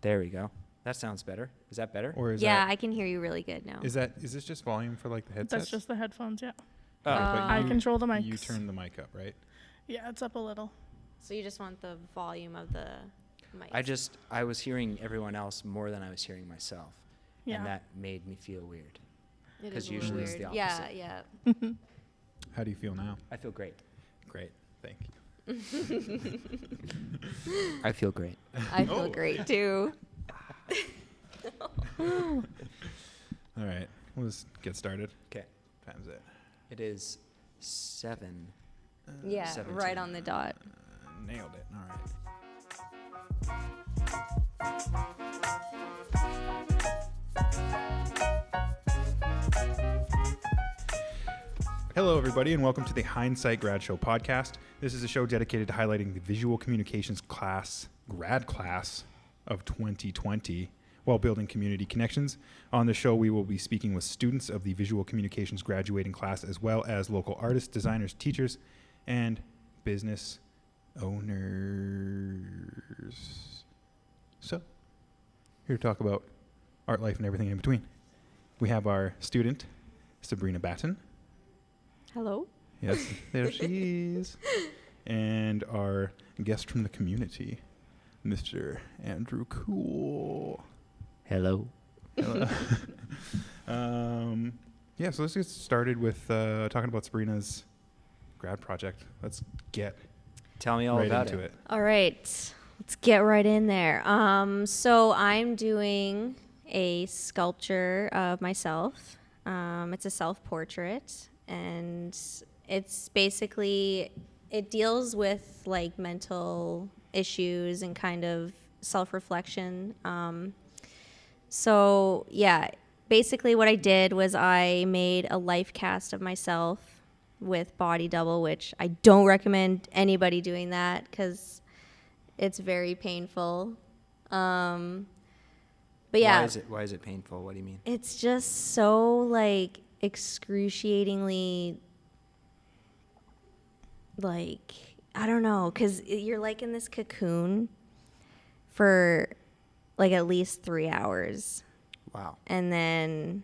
There we go. That sounds better. Is that better? Or is I can hear you really good now. is this just volume for like the headsets? That's just the headphones, yeah. Oh. I control the mics. You turn the mic up, right? Yeah, it's up a little. So you just want the volume of the mic. I was hearing everyone else more than I was hearing myself. Yeah. And that made me feel weird. It 'Cause is a little usually it's the weird. Yeah, opposite. yeah. How do you feel now? I feel great. Great. Thank you. I feel great. I feel great too. All right. Let's get started. Okay. Time's it. It is 7. Yeah, 17. right on the dot. Nailed it. All right. Hello, everybody, and welcome to the Hindsight Grad Show Podcast. This is a show dedicated to highlighting the visual communications grad class of 2020 while building community connections. On the show, we will be speaking with students of the visual communications graduating class, as well as local artists, designers, teachers, and business owners. So, here to talk about art life and everything in between. We have our student, Sabrina Batten. Hello. Yes, there she is. And our guest from the community, Mr. Andrew Koole. Hello. Hello. Yeah, so let's get started with talking about Sabrina's grad project. Let's get Tell me all right about into it. All right, let's get right in there. So I'm doing a sculpture of myself. It's a self-portrait, and it's basically, it deals with like mental issues and kind of self-reflection. So yeah, basically what I did was I made a life cast of myself with body double, which I don't recommend anybody doing that because it's very painful. But yeah. Why is it painful? What do you mean? It's just so like excruciatingly, like, I don't know, because you're like in this cocoon for like at least 3 hours. Wow. And then,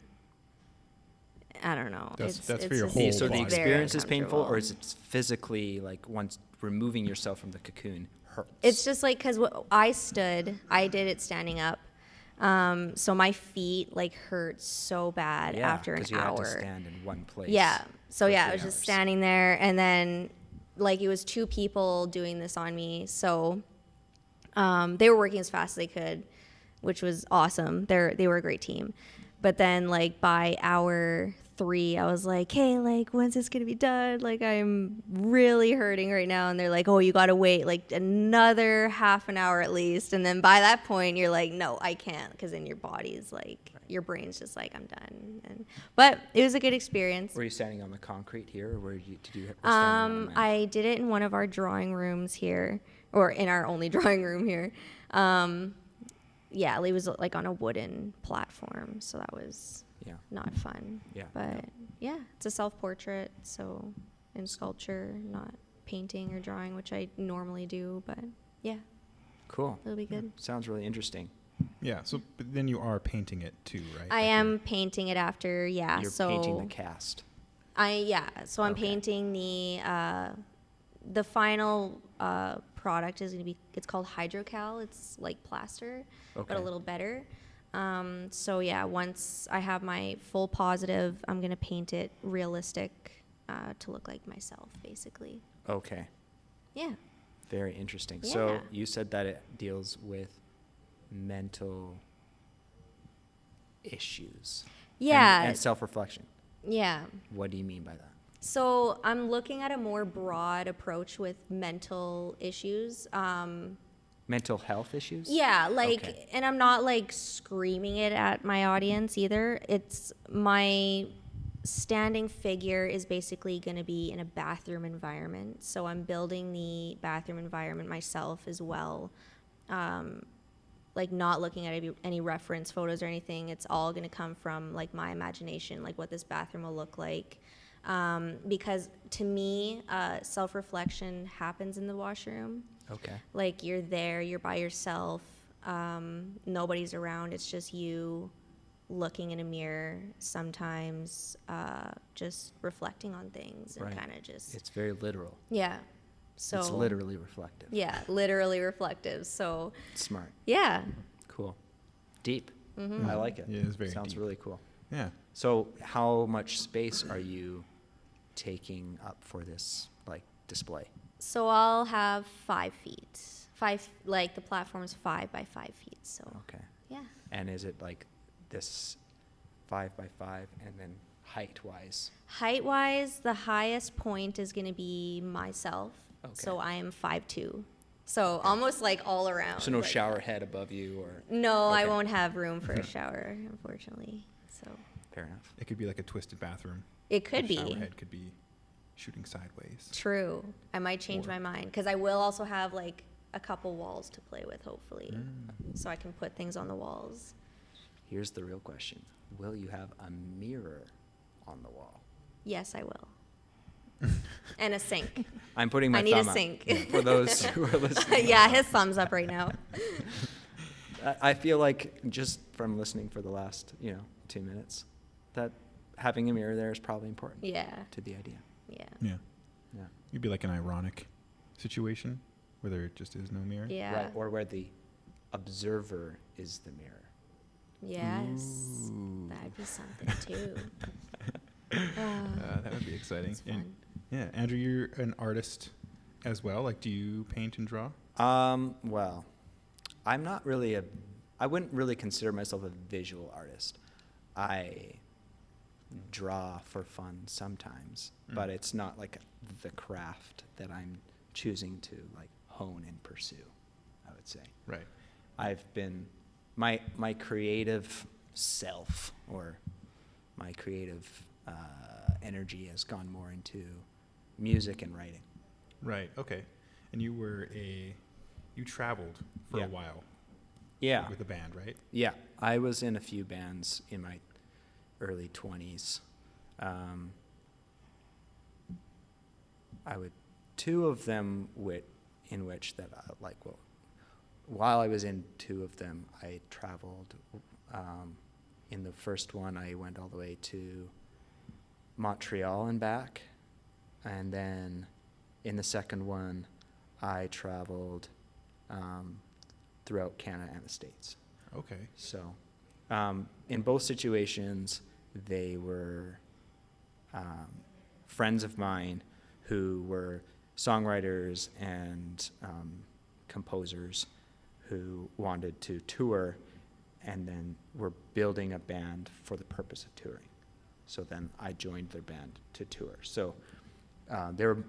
I don't know. That's for it's your just- whole So the body. it's very experience is painful, or is uncomfortable. it physically, like, once removing yourself from the cocoon hurts? It's just like, because I did it standing up. So my feet like hurt so bad after an 'cause you hour. had to stand in one place. Yeah. So for yeah, 3 I was just hours. standing there, and then like it was 2 people doing this on me. So they were working as fast as they could, which was awesome. They were a great team. But then like by hour 3, I was like, hey, like, when's this gonna be done? Like, I'm really hurting right now. And they're like, oh, you gotta wait like another half an hour at least. And then by that point, you're like, no, I can't, because then your body's like, your brain's just like, I'm done. But it was a good experience. Were you standing on the concrete here, or were you standing on the mat? I did it in one of our drawing rooms here, or in our only drawing room here. Yeah, it was like on a wooden platform, so that was Yeah. not fun. Yeah. But yeah, it's a self-portrait, so in sculpture, not painting or drawing, which I normally do, but yeah, Cool. it'll be good. Sounds really interesting. Yeah, so but then you are painting it too, right? I Like am painting it after, yeah. You're so painting the cast. So I'm Okay. painting the final product is gonna be, it's called Hydrocal. It's like plaster, but a Okay. little better. So yeah, once I have my full positive, I'm gonna paint it realistic to look like myself, basically. Okay. Yeah. Very interesting. So Yeah. you said that it deals with mental issues. Yeah. And self-reflection. Yeah. What do you mean by that? So I'm looking at a more broad approach with mental issues. Mental health issues? Yeah, like, Okay. and I'm not like screaming it at my audience either. It's my standing figure is basically going to be in a bathroom environment. So I'm building the bathroom environment myself as well. Like not looking at any reference photos or anything. It's all going to come from like my imagination, like what this bathroom will look like. Because to me, self-reflection happens in the washroom. Okay. Like you're there, you're by yourself. Nobody's around. It's just you looking in a mirror, sometimes just reflecting on things and Right. kind of just. It's very literal. Yeah. So. It's literally reflective. Yeah, literally reflective. So. Smart. Yeah. Cool. Deep. Mm-hmm. I like it. Yeah, it's very Sounds deep. really cool. Yeah. So how much space are you taking up for this like display? So I'll have 5 feet. The platform's 5 by 5 feet. So. Okay. Yeah. And is it like this 5 by 5 and then height-wise? Height-wise, the highest point is going to be myself. Okay. So I am 5'2". So almost like all around. So no like- shower head above you or? No, I Okay. won't have room for a shower, unfortunately. So Fair enough. It could be like a twisted bathroom. it could The shower be head could be shooting sideways. true. I might change Or- my mind because I will also have like a couple walls to play with, hopefully, so I can put things on the walls. Here's the real question. Will you have a mirror on the wall? Yes, I will. And a sink. I'm putting my I need a thumb up sink. for those who are listening. Yeah, his thumbs up right now. I feel like just from listening for the last, 2 minutes, that having a mirror there is probably important Yeah, to the idea. yeah, Yeah. Yeah. You'd be like an ironic situation where there just is no mirror. yeah. Right. Or where the observer is the mirror. Yes, Ooh. that'd be something too. That would be exciting. It's And fun. yeah, Andrew, you're an artist as well. Like, do you paint and draw? Well, I'm not really I wouldn't really consider myself a visual artist. I draw for fun sometimes, but it's not like the craft that I'm choosing to like hone and pursue, I would say. Right. I've been, my creative self or my creative energy has gone more into music and writing. Right. Okay. And you traveled for Yeah. a while. Yeah. With a band, right? Yeah, I was in a few bands in my early 20s. Two of them while I was in two of them, I traveled. In the first one, I went all the way to Montreal and back. And then in the second one, I traveled throughout Canada and the States. Okay. So, in both situations, they were friends of mine who were songwriters and composers who wanted to tour and then were building a band for the purpose of touring. So then I joined their band to tour. So there were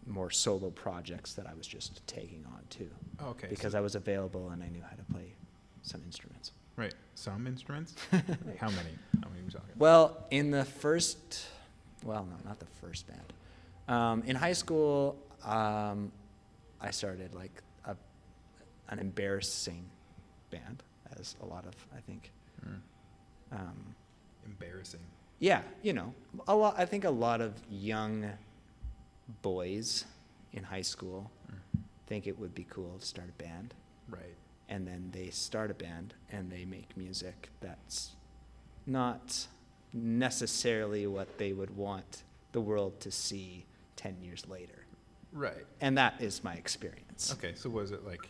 more solo projects that I was just taking on too. Okay. Because I was available and I knew how to play some instruments. Right. Some instruments? Like how many? How many are we talking? Well, not the first band. In high school, I started like an embarrassing band, as a lot of, I think. Embarrassing. Yeah, I think a lot of young boys in high school think it would be cool to start a band. Right. And then they start a band and they make music that's not necessarily what they would want the world to see 10 years later. Right. And that is my experience. Okay. So was it like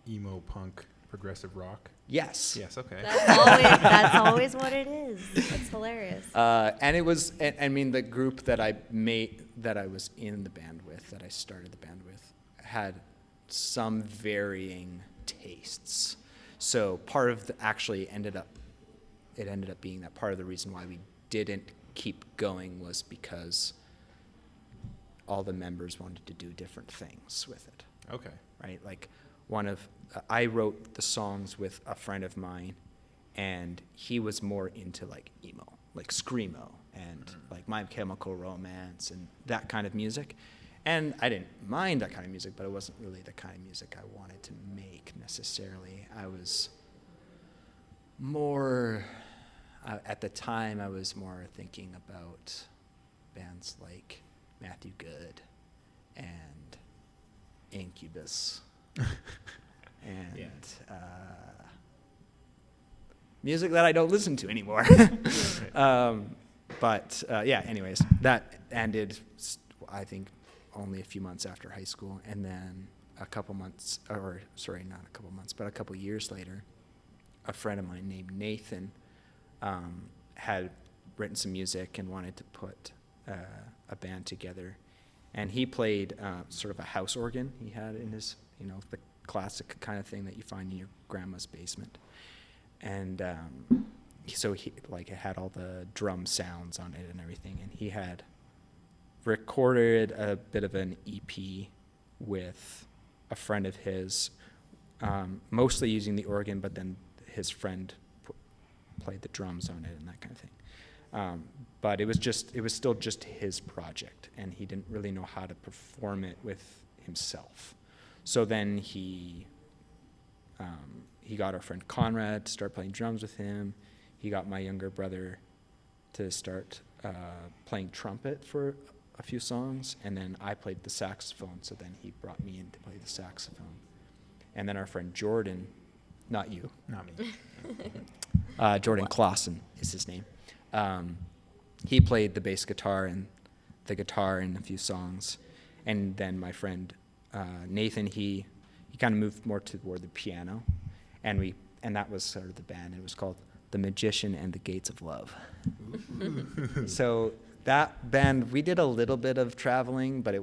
emo, punk, progressive rock? Yes. Yes. Okay. That's always what it is. It's hilarious. And it was, the group that I was in the band with, that I started the band with, had some varying tastes. So part of ended up being that part of the reason why we didn't keep going was because all the members wanted to do different things with it. Okay. Right? Like I wrote the songs with a friend of mine, and he was more into like emo, like screamo, and like My Chemical Romance and that kind of music. And I didn't mind that kind of music, but it wasn't really the kind of music I wanted to make necessarily. I was more, at the time, I was more thinking about bands like Matthew Good and Incubus and music that I don't listen to anymore. Anyways, that ended, I think, only a few months after high school. And then a couple years later, a friend of mine named Nathan had written some music and wanted to put a band together. And he played sort of a house organ he had in his, the classic kind of thing that you find in your grandma's basement. And so he, like, it had all the drum sounds on it and everything. And he had recorded a bit of an EP with a friend of his, mostly using the organ, but then his friend played the drums on it and that kind of thing. But it was still just his project, and he didn't really know how to perform it with himself. So then he got our friend Conrad to start playing drums with him. He got my younger brother to start playing trumpet for a few songs, and then I played the saxophone, so then he brought me in to play the saxophone. And then our friend Jordan, not you. Not me. Jordan Clausen is his name. He played the bass guitar and the guitar in a few songs. And then my friend Nathan, he kind of moved more toward the piano. And that was sort of the band. It was called The Magician and the Gates of Love. So that band, we did a little bit of traveling, but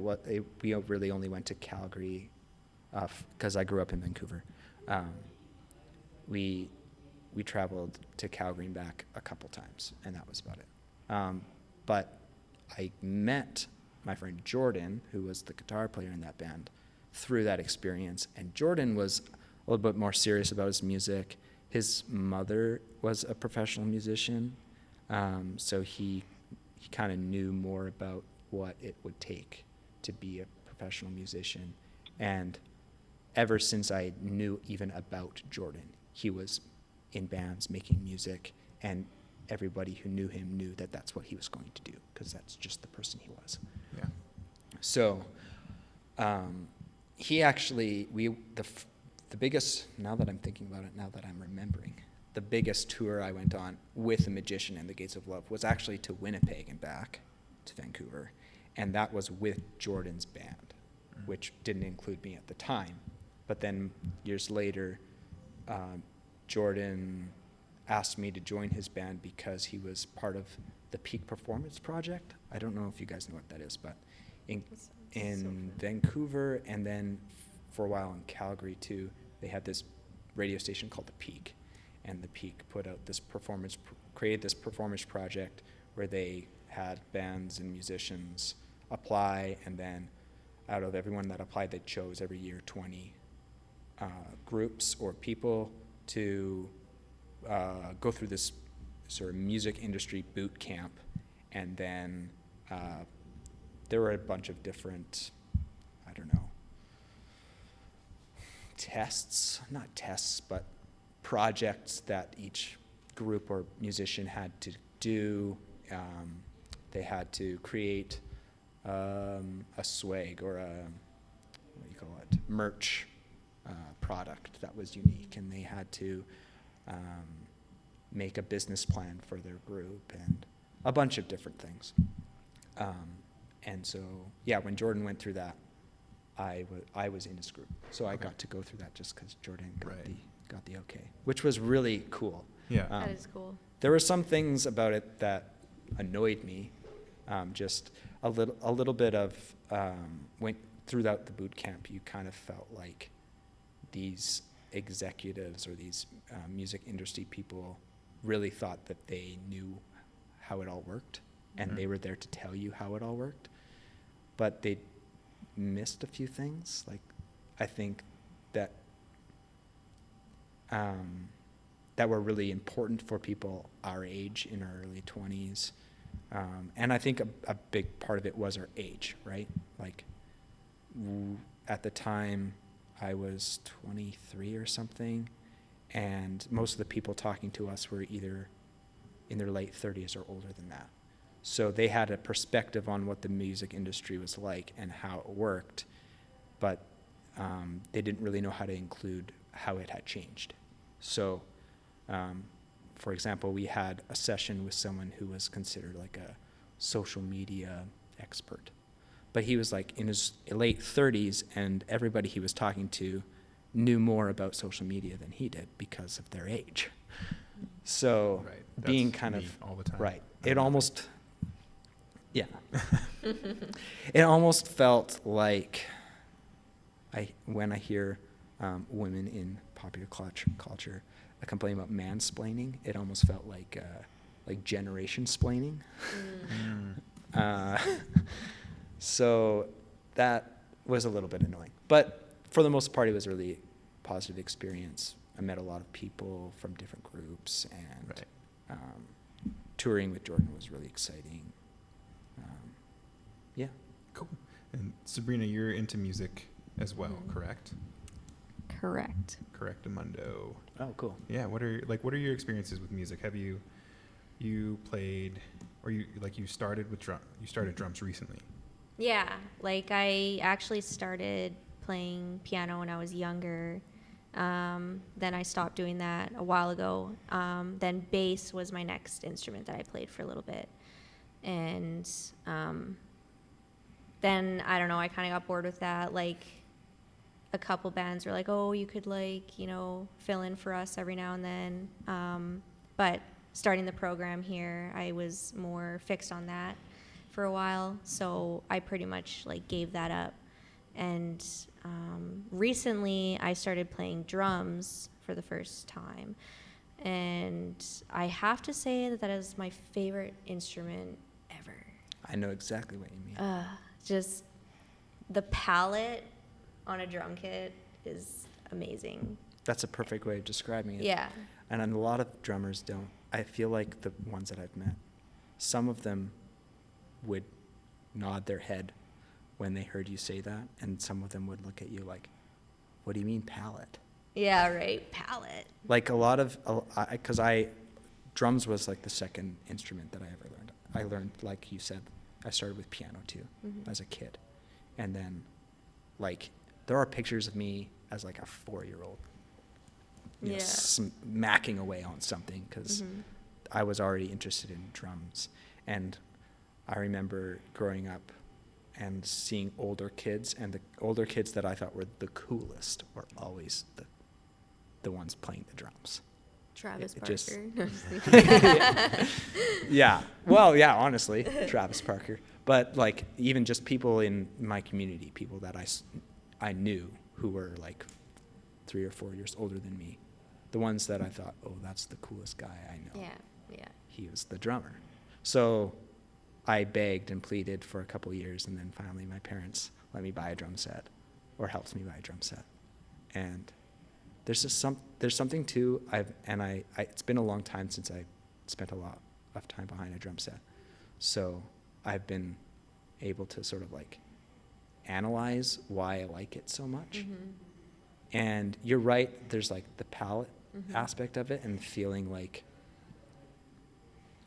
we really only went to Calgary because I grew up in Vancouver. We traveled to Calgary and back a couple times, and that was about it. But I met my friend Jordan, who was the guitar player in that band, through that experience. And Jordan was a little bit more serious about his music. His mother was a professional musician, so he kind of knew more about what it would take to be a professional musician. And ever since I knew even about Jordan, he was in bands making music, and everybody who knew him knew that that's what he was going to do, because that's just the person he was. Yeah. So he actually, the biggest, now that I'm thinking about it, now that I'm remembering, the biggest tour I went on with The Magician and the Gates of Love was actually to Winnipeg and back to Vancouver. And that was with Jordan's band, which didn't include me at the time. But then years later, Jordan asked me to join his band because he was part of the Peak Performance Project. I don't know if you guys know what that is, but in Vancouver, and then for a while in Calgary too, they had this radio station called The Peak. And The Peak put out this created this performance project where they had bands and musicians apply, and then out of everyone that applied, they chose every year 20 groups or people to go through this sort of music industry boot camp. And then there were a bunch of different, not tests, but projects that each group or musician had to do. They had to create a swag or merch product that was unique, and they had to make a business plan for their group and a bunch of different things. And so, when Jordan went through that, I was in his group, so I got to go through that just because Jordan got the okay, which was really cool. Yeah, That is cool. There were some things about it that annoyed me. Just a little bit of went throughout the boot camp. You kind of felt like these executives or these music industry people really thought that they knew how it all worked, and they were there to tell you how it all worked, but they missed a few things. Like, I think that that were really important for people our age, in our early 20s. And I think a big part of it was our age, right? Like, at the time, I was 23 or something, and most of the people talking to us were either in their late 30s or older than that. So they had a perspective on what the music industry was like and how it worked, but they didn't really know how to include how it had changed. So, for example, we had a session with someone who was considered like a social media expert, but he was like in his late 30s, and everybody he was talking to knew more about social media than he did because of their age. So Right. being That's kind me of all the time. right, I'm it not almost, yeah, it almost felt like when I hear women in popular culture complain about mansplaining, it almost felt like generation splaining. So that was a little bit annoying, but for the most part, it was a really positive experience. I met a lot of people from different groups, and Right. Touring with Jordan was really exciting. Yeah. Cool. And Sabrina, you're into music as well, correct? Correct. Correctamundo. Oh, cool. Yeah. What are your experiences with music? Have you played, or you started with you started drums recently? Yeah, like I actually started playing piano when I was younger. Then I stopped doing that a while ago. Then bass was my next instrument that I played for a little bit. And then, I don't know, I kind of got bored with that. Like, a couple bands were like, oh, you could, like, you know, fill in for us every now and then. But starting the program here, I was more fixed on that for a while. So I pretty much, like, gave that up. And recently, I started playing drums for the first time. And I have to say that that is my favorite instrument ever. I know exactly what you mean. Just the palette on a drum kit is amazing. That's a perfect way of describing it. Yeah. And a lot of drummers don't. I feel like the ones that I've met, some of them would nod their head when they heard you say that, and some of them would look at you like, what do you mean palette? Yeah, right. Palette. Like because drums was like the second instrument that I ever learned. I learned, like you said, I started with piano too, as a kid. And then, like, there are pictures of me as like a 4-year-old, you know, smacking away on something because I was already interested in drums. And I remember growing up and seeing older kids, and the older kids that I thought were the coolest were always the ones playing the drums. Travis It just- Parker. Yeah. Well, yeah, honestly, Travis Parker. But like even just people in my community, people that I knew who were like 3 or 4 years older than me, the ones that I thought, oh, that's the coolest guy I know. Yeah. He was the drummer. So I begged and pleaded for a couple years, and then finally my parents let me buy a drum set, or helped me buy a drum set. And there's something too. It's been a long time since I spent a lot of time behind a drum set, so I've been able to sort of like analyze why I like it so much. And you're right. There's like the palette aspect of it, and feeling like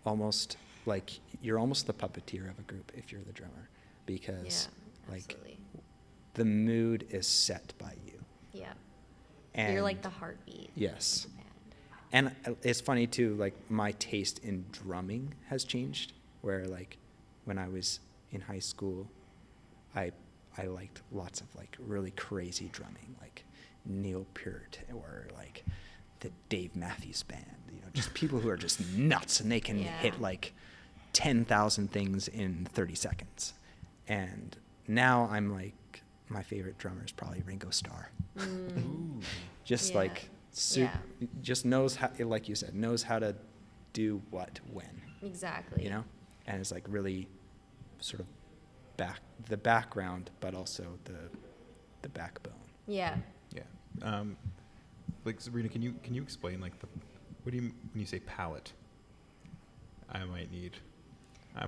almost like you're almost the puppeteer of a group if you're the drummer, because absolutely. the mood is set by you. Yeah. And You're like the heartbeat. yes. of the band. And it's funny too, like my taste in drumming has changed, where like when I was in high school, I liked lots of like really crazy drumming, like Neil Peart or like the Dave Matthews Band, you know, just people who are just nuts and they can hit like 10,000 things in 30 seconds. And now I'm like, my favorite drummer is probably Ringo Starr. Just Yeah. like, just knows how, like you said, knows how to do what, when, Exactly. you know? And it's like really sort of the background, but also the backbone. Yeah. Yeah. Like Sabrina, can you explain like what do you when you say palette? I'm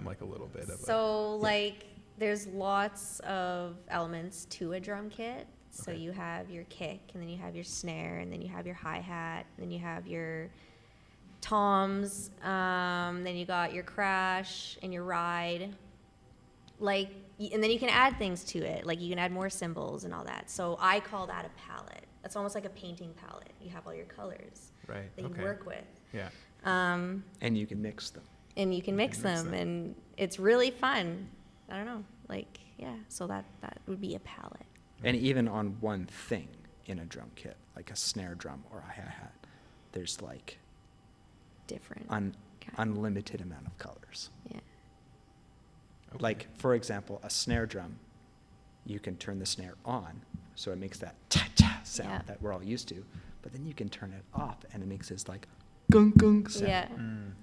like a little bit of So like there's lots of elements to a drum kit. So Okay. you have your kick, and then you have your snare, and then you have your hi-hat, and then you have your toms, then you got your crash and your ride. And then you can add things to it. Like you can add more cymbals and all that. So I call that a palette. it's almost like a painting palette. You have all your colors Right. that you Okay. work with. Yeah. And you can mix them. And you can mix them, and it's really fun. I don't know, like, yeah, so that would be a palette. And even on one thing in a drum kit, like a snare drum or a hi-hat, there's like Different. unlimited amount of colors. Yeah. Okay. Like, for example, a snare drum, you can turn the snare on, so it makes that cha-cha sound Yeah. that we're all used to, but then you can turn it off, and it makes this like gung gung sound.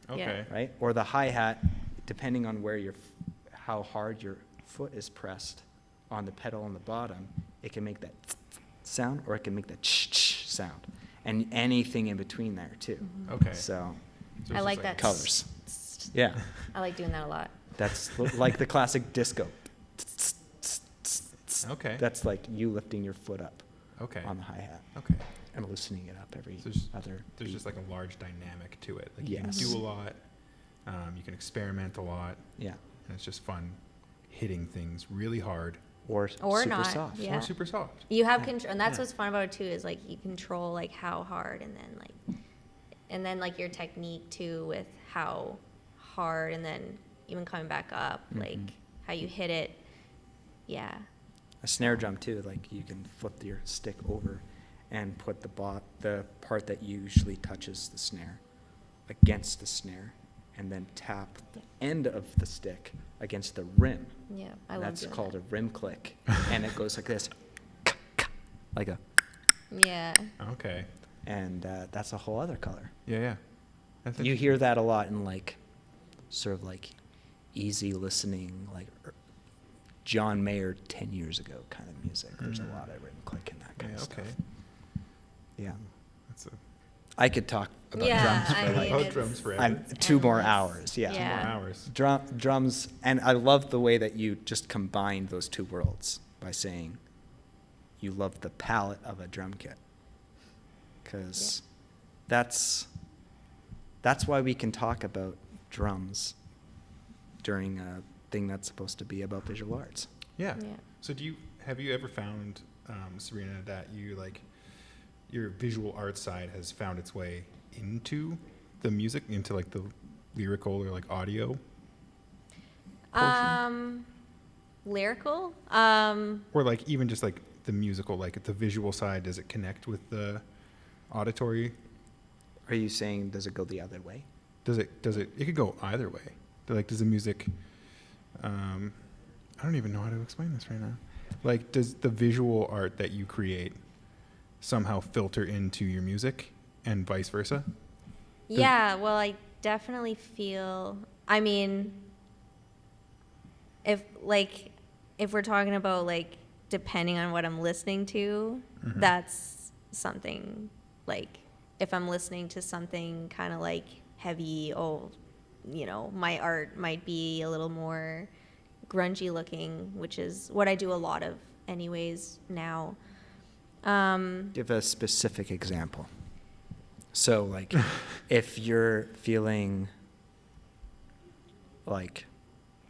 Yeah. Okay. Right? Or the hi-hat, depending on where how hard your foot is pressed on the pedal on the bottom, it can make that sound, or it can make that ch-ch sound, and anything in between there too. Okay. So, So I it's like just that. colors. Yeah, I like doing that a lot. that's like the classic disco. Okay. That's like you lifting your foot up Okay. on the hi-hat Okay. and loosening it up every So there's- other There's beat. just like a large dynamic to it. Like Yes. you can do a lot. You can experiment a lot, Yeah. and it's just fun hitting things really hard Or super not, soft. yeah. or super soft. You have Yeah. control, and that's Yeah. what's fun about it too, is like you control like how hard, and then like your technique too, with how hard, and then even coming back up, like Mhm. how you hit it. Yeah. A snare drum too, like you can flip your stick over and put the part that usually touches the snare against the snare, and then tap the end of the stick against the rim. Yeah. I And love that's doing called that. a rim click, and it goes like this, like a, Yeah. Okay. and that's a whole other color. Yeah. Yeah. That's You hear that a lot in like, sort of like, easy listening, like John Mayer 10 years ago kind of music. There's a lot of rim click and that kind Yeah. of Okay. stuff. Yeah. That's a I could talk about Yeah, drums I for mean, like about drums forever. I'm 2 more endless. hours. Yeah. 2 Yeah. more hours. Drums, and I love the way that you just combined those two worlds by saying you love the palette of a drum kit, because that's why we can talk about drums during a thing that's supposed to be about visual arts. Yeah. Yeah. So have you ever found, Sabrina, that your visual art side has found its way into the music, into like the lyrical or like audio? Lyrical. Or like even just like the musical, like the visual side, does it connect with the auditory? Are you saying does it go the other way? It could go either way. Like, does the music, I don't even know how to explain this right now. Like, does the visual art that you create somehow filter into your music and vice versa? Yeah, well, I definitely feel, I mean, if we're talking about like depending on what I'm listening to, Mhm. that's something like if I'm listening to something kind of like heavy, my art might be a little more grungy looking, which is what I do a lot of anyways now. Give a specific example. So, like, if you're feeling like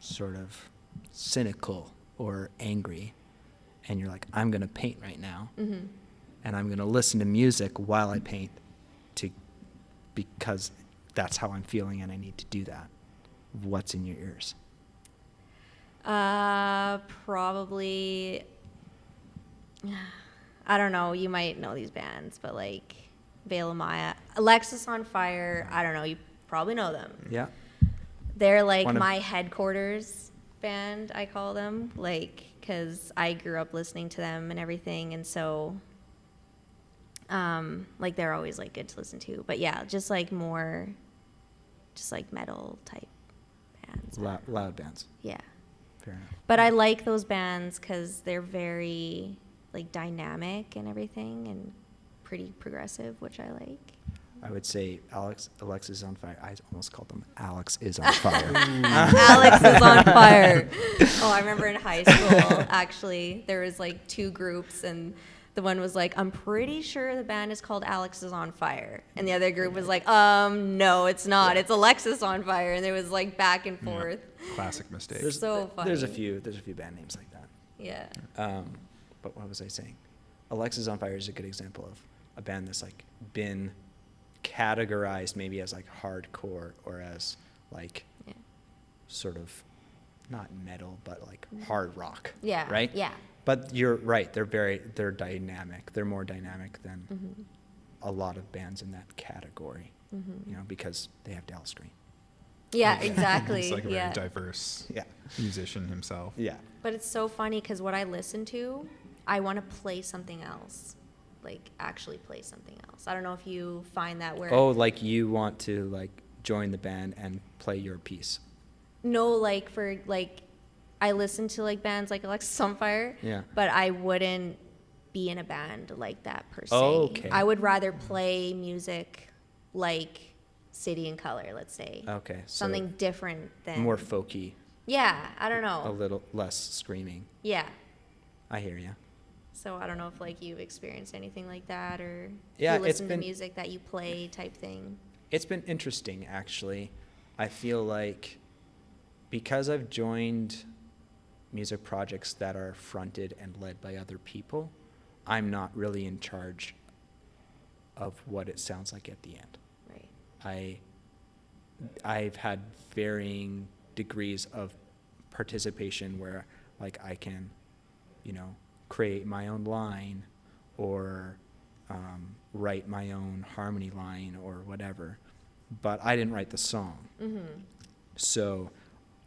sort of cynical or angry, and you're like, I'm going to paint right now, Mm-hmm. and I'm going to listen to music while I paint because that's how I'm feeling and I need to do that. What's in your ears? Probably, I don't know, you might know these bands, but like Veil of Maya, Alexis on Fire, I don't know, you probably know them. Yeah. They're like One of- my headquarters band, I call them, like, because I grew up listening to them and everything, and so, like, they're always, like, good to listen to. But, yeah, just, like, more, just, like, metal type bands. Loud bands. Yeah. Fair enough. But I like those bands because they're very, like, dynamic and everything and pretty progressive, which I like. I would say Alex is on fire. I almost called them Alex is on fire. Alex is on fire. Oh, I remember in high school, actually, there was like 2 groups, and the one was like, I'm pretty sure the band is called Alex is on fire. And the other group was like, no, it's not. It's Alexis on fire. And there was like back and forth. Classic mistake. So funny. There's a few band names like that. Yeah. But what was I saying? Alexis on Fire is a good example of a band that's like been categorized maybe as like hardcore or as like sort of not metal but like hard rock. Yeah. Right? Yeah. But you're right, they're dynamic. They're more dynamic than a lot of bands in that category. You know, because they have Dallas Green. Yeah, exactly. He's like a yeah. very diverse Yeah. musician himself. Yeah. But it's so funny because what I listen to, I want to play something else. Like, actually play something else. I don't know if you find that where... Oh, like you want to, like, join the band and play your piece. No, like, for, like, I listen to, like, bands like Alexis on Fire. Yeah. But I wouldn't be in a band like that, per se. Oh, okay. I would rather play music like City and Color, let's say. Okay. So Something different than... more folky, Yeah, I don't know. a little less screaming. Yeah. I hear you. So I don't know if like you've experienced anything like that, or Yeah, if you it's listen been- to music that you play type thing. It's been interesting, actually. I feel like because I've joined music projects that are fronted and led by other people, I'm not really in charge of what it sounds like at the end. Right. I've had varying degrees of participation where like I can, you know, create my own line or write my own harmony line or whatever, but I didn't write the song. So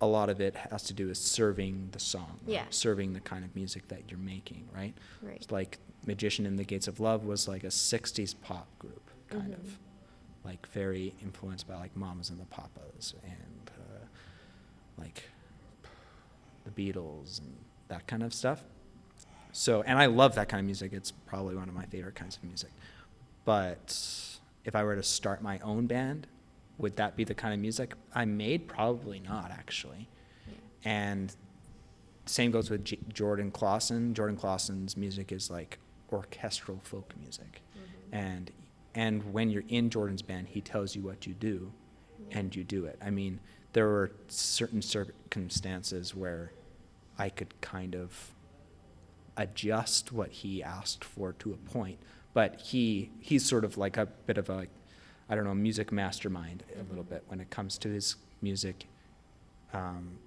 a lot of it has to do with serving the song, Yeah. serving the kind of music that you're making, right? Right. It's like Magician in the Gates of Love was like a 60s pop group, kind of, like very influenced by like Mamas and the Papas and like the Beatles and that kind of stuff. So, and I love that kind of music. It's probably one of my favorite kinds of music. But if I were to start my own band, would that be the kind of music I made? Probably not, actually. And same goes with Jordan Clausen. Jordan Clausen's music is like orchestral folk music. And when you're in Jordan's band, he tells you what you do, and you do it. I mean, there were certain circumstances where I could kind of adjust what he asked for to a point, but he's sort of like a bit of a, like, I don't know, music mastermind a little bit when it comes to his music.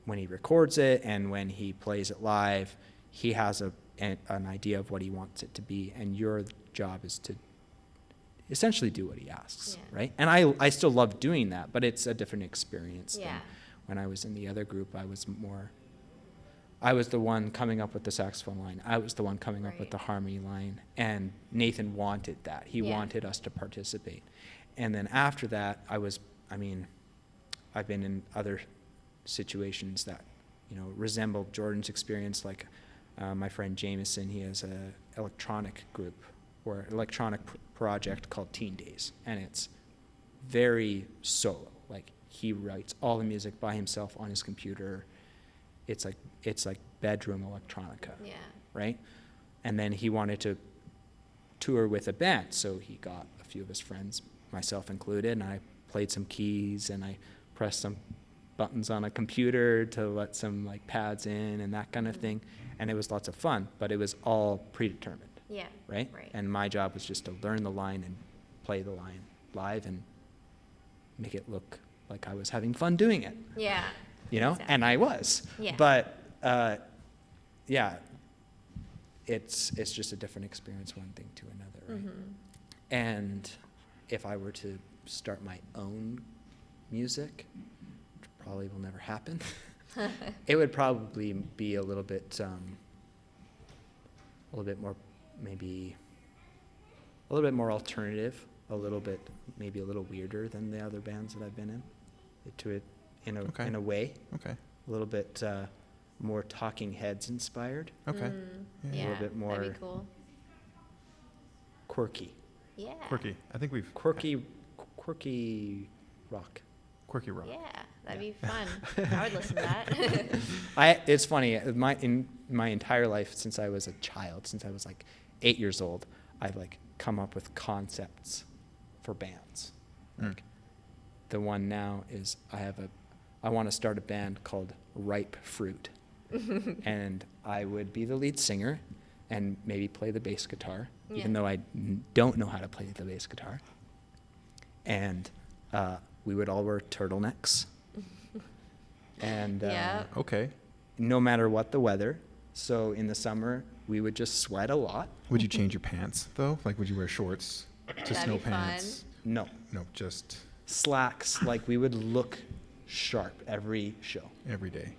When he records it and when he plays it live, he has an idea of what he wants it to be, and your job is to essentially do what he asks, right? And I still love doing that, but it's a different experience than when I was in the other group. I was the one coming up with the saxophone line. I was the one coming up with the harmony line, and Nathan wanted that. He wanted us to participate. And then after that, I've been in other situations that, you know, resembled Jordan's experience. Like my friend Jameson, he has a electronic group or electronic project called Teen Days, and it's very solo. Like he writes all the music by himself on his computer. It's like bedroom electronica, right? And then he wanted to tour with a band, so he got a few of his friends, myself included, and I played some keys and I pressed some buttons on a computer to let some like pads in and that kind of thing, and it was lots of fun, but it was all predetermined, right? And my job was just to learn the line and play the line live and make it look like I was having fun doing it. You know, and I was. But it's just a different experience, one thing to another, right? And if I were to start my own music, which probably will never happen, it would probably be a little bit more, maybe a little bit more alternative, maybe a little weirder than the other bands that I've been in. In a way. Okay. A little bit more Talking Heads inspired. Okay. A little bit more that'd be cool. Quirky. Quirky. I think we've Quirky rock. Quirky rock. Yeah, that'd be fun. I would listen to that. It's funny. In my entire life, since I was a child, since I was like 8 years old, I've like come up with concepts for bands. Like, the one now is I want to start a band called Ripe Fruit. And I would be the lead singer, and maybe play the bass guitar, Yeah. even though I don't know how to play the bass guitar. And we would all wear turtlenecks. And Yeah. Okay. no matter what the weather. So in the summer, we would just sweat a lot. Would you change your pants though? Like, would you wear shorts to That'd snow be fun. pants? No, No, just slacks. Like we would look sharp every show. every day.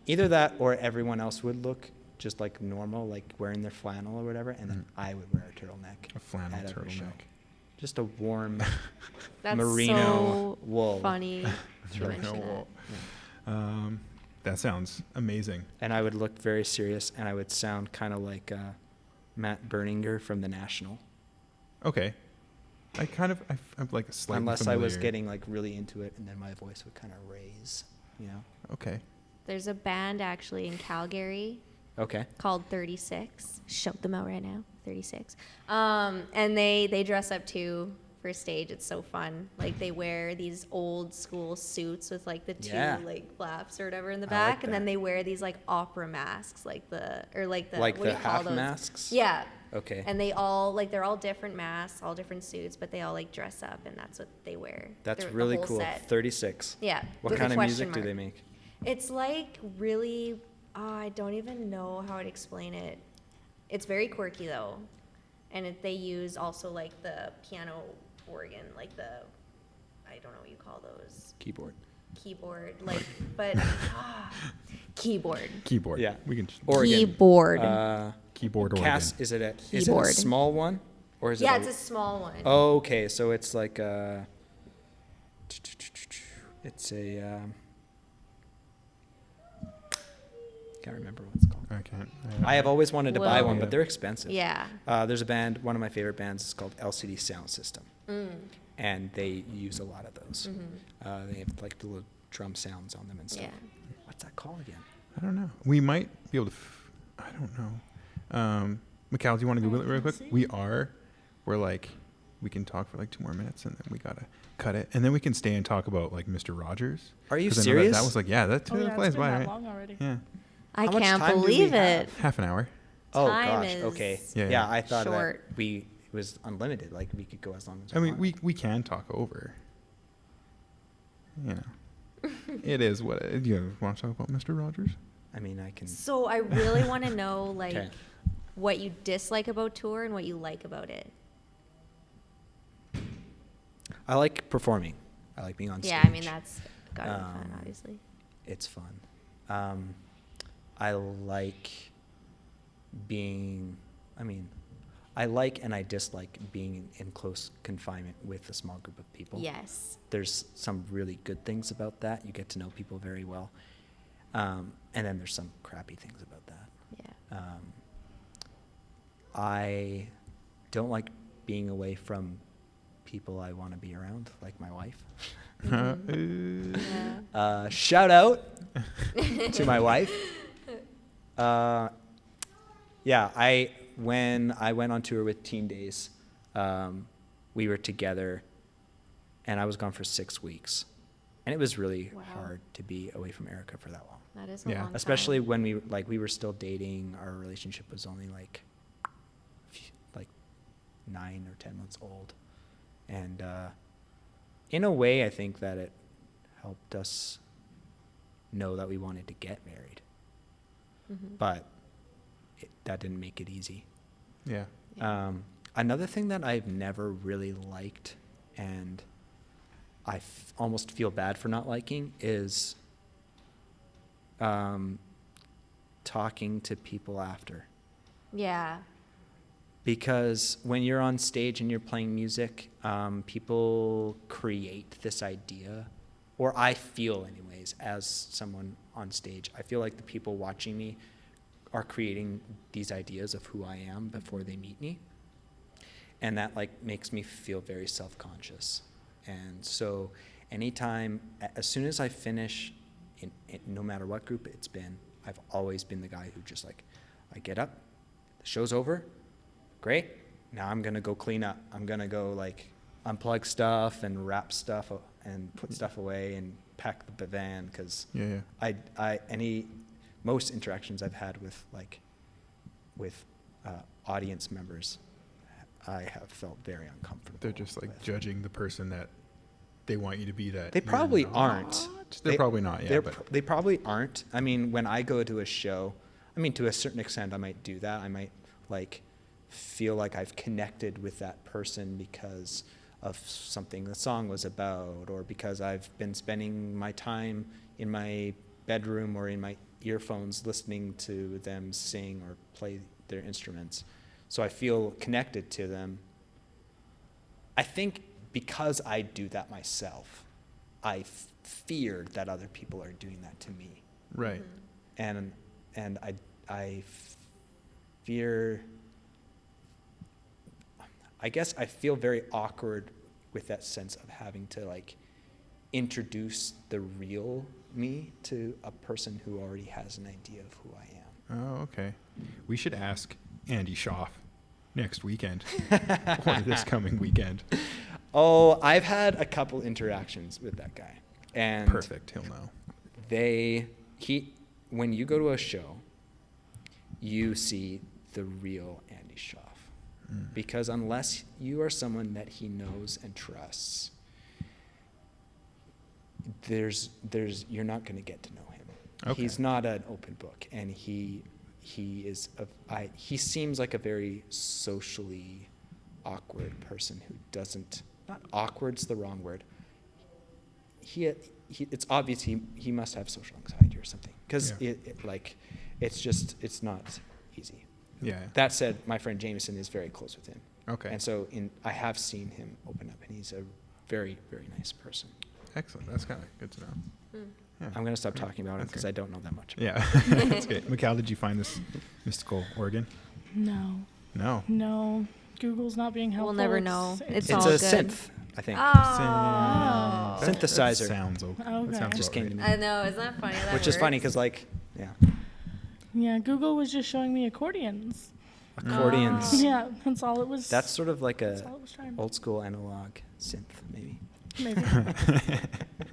Either that or everyone else would look just like normal, like wearing their flannel or whatever, and then I would wear a turtleneck. A flannel at every show. turtleneck. Just a warm That's merino so wool. funny. you Merino mention wool. that. That sounds amazing. And I would look very serious, and I would sound kind of like Matt Berninger from The National. Okay. I'm like a slightly Unless I was familiar. getting like really into it, and then my voice would kind of raise, you know? Okay. There's a band actually in Calgary Okay. called 36. Shout them out right now, 36. And they dress up too for stage. It's so fun. Like they wear these old school suits with like the two Yeah. like flaps or whatever in the I back, like and that. then they wear these like opera masks, like the Like what do the you call half those? masks? Yeah. Okay. And they all like they're all different masks, all different suits, but they all like dress up, and that's what they wear. That's They're the really whole cool. set. 36. Yeah. What with a kind of question music do they mark. make? It's like really, I don't even know how to explain it. It's very quirky though, and they use also like the piano organ, like the, I don't know what you call those, Keyboard. keyboard, like, but keyboard. Keyboard. Yeah. We can Organ. Keyboard. keyboard organ. Is it a Keyboard. small one, or is Yeah, it? it's a small one. Okay, so it's like it's a. Can't remember what it's called. I can't. I have always wanted to buy Well- one, but they're expensive. Yeah. There's a band, one of my favorite bands is called LCD Sound System. And they use a lot of those. They have like the little drum sounds on them and stuff. Yeah. What's that called again? I don't know. We might be able to. I don't know. Mikhail, do you want to Google it real quick? We're like, we can talk for like 2 more minutes, and then we gotta cut it, and then we can stay and talk about like Mr. Rogers. Are you 'Cause I know serious? That was like, yeah, that Oh, yeah, flies it's been by, that right? long already. Yeah, I How much can't time do we believe have? it. half an hour. Oh Time gosh, okay. is Yeah, Yeah, yeah. I thought short. that it was unlimited. Like we could go as long as I mean, want. we can talk over. You know, it is what it, you want to talk about, Mr. Rogers? I mean, I can. So I really want to know like 'Kay. what you dislike about tour and what you like about it. I like performing. I like being on stage. Yeah, I mean that's gotta be fun, Um, obviously. It's fun. I like being. I mean, I like and I dislike being in close confinement with a small group of people. Yes. There's some really good things about that. You get to know people very well. And then there's some crappy things about that. Yeah. I don't like being away from people I want to be around, like my wife. Yeah. Shout out to my wife. Yeah, when I went on tour with Teen Days, we were together, and I was gone for 6 weeks, and it was really Wow. hard to be away from Erica for that long. That is a Yeah. long Especially time. when we were still dating. Our relationship was only like 9 or 10 months old, and in a way, I think that it helped us know that we wanted to get married, Mhm. but that didn't make it easy. Yeah. Yeah. Another thing that I've never really liked, and I almost feel bad for not liking, is talking to people after. Yeah. Because when you're on stage and you're playing music, people create this idea, or I feel anyways, as someone on stage, I feel like the people watching me are creating these ideas of who I am before they meet me. And that like makes me feel very self-conscious. And so anytime, as soon as I finish, no matter what group it's been, I've always been the guy who just like, I get up, the show's over, great, now I'm gonna go clean up. I'm gonna go like unplug stuff and wrap stuff and put stuff away and pack the van, because Yeah. most interactions I've had with audience members, I have felt very uncomfortable. They're just like with. judging the person that they want you to be. That They you're probably not. aren't. They're probably not. Yeah, but They probably aren't. I mean, when I go to a show, I mean, to a certain extent, I might do that. I might like feel like I've connected with that person because of something the song was about, or because I've been spending my time in my bedroom or in my earphones listening to them sing or play their instruments. So I feel connected to them. I think because I do that myself, I feared that other people are doing that to me. right. And I fear, I guess I feel very awkward with that sense of having to like introduce the real me to a person who already has an idea of who I am. Oh, okay. We should ask Andy Schaff next weekend or this coming weekend. Oh, I've had a couple interactions with that guy. And Perfect. He'll know. when you go to a show, you see the real Andy Schaff. Because unless you are someone that he knows and trusts, you're not going to get to know him. Okay. He's not an open book, and he seems like a very socially awkward person who doesn't. Not awkward's the wrong word. It's obvious he must have social anxiety or something, because Yeah. it's not easy. Yeah. That said, my friend Jameson is very close with him. Okay. And so I have seen him open up, and he's a very, very nice person. Excellent. That's kind of good to know. Yeah. I'm going to stop talking about him That's because great. I don't know that much. Yeah. That's great. Mikal, did you find this mystical organ? No. No. No. Google's not being helpful. We'll never know. It's It's all a good. synth, I think. Oh. That Synthesizer. sounds okay. Okay. That sounds Just about came to right. me. I know, isn't that funny? That Which is funny works? because, Yeah, Google was just showing me accordions. accordions. Yeah, that's all it was. That's sort of like that's a all it was trying. old school analog synth, maybe. Maybe.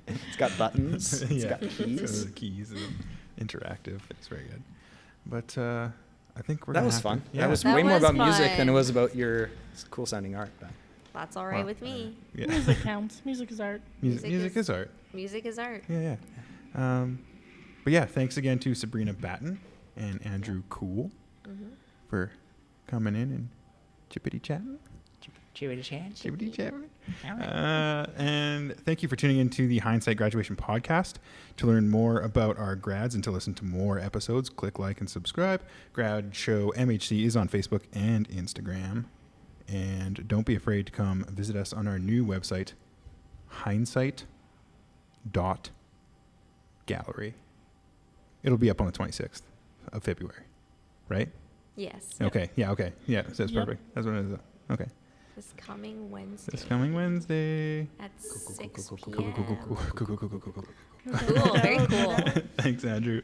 It's got buttons. It's got So keys. the keys and interactive. It's very good. But I think we're That gonna was have fun. To, yeah. That was That way more was about music than it fun. was about your cool sounding art. But That's all right Well, with me. yeah. Music counts. Music is art. Music Music is art. Music is art. Yeah, yeah. But yeah, thanks again to Sabrina Batten and Andrew Koole for coming in and chippity chatting. Chippity chatting. And thank you for tuning into the Hindsight Graduation Podcast. To learn more about our grads and to listen to more episodes, click like and subscribe. Grad Show MHC is on Facebook and Instagram. And don't be afraid to come visit us on our new website, hindsight.gallery. It'll be up on the 26th of February, right? Yes. Okay. Yeah, okay. Yeah, so that's Yep. perfect. That's what it is. Okay. This coming Wednesday. This coming Wednesday. At 6 Cool, p.m. cool, cool, cool, cool, cool, cool, cool, cool, cool, cool, cool. Cool. Very cool. Thanks, Andrew.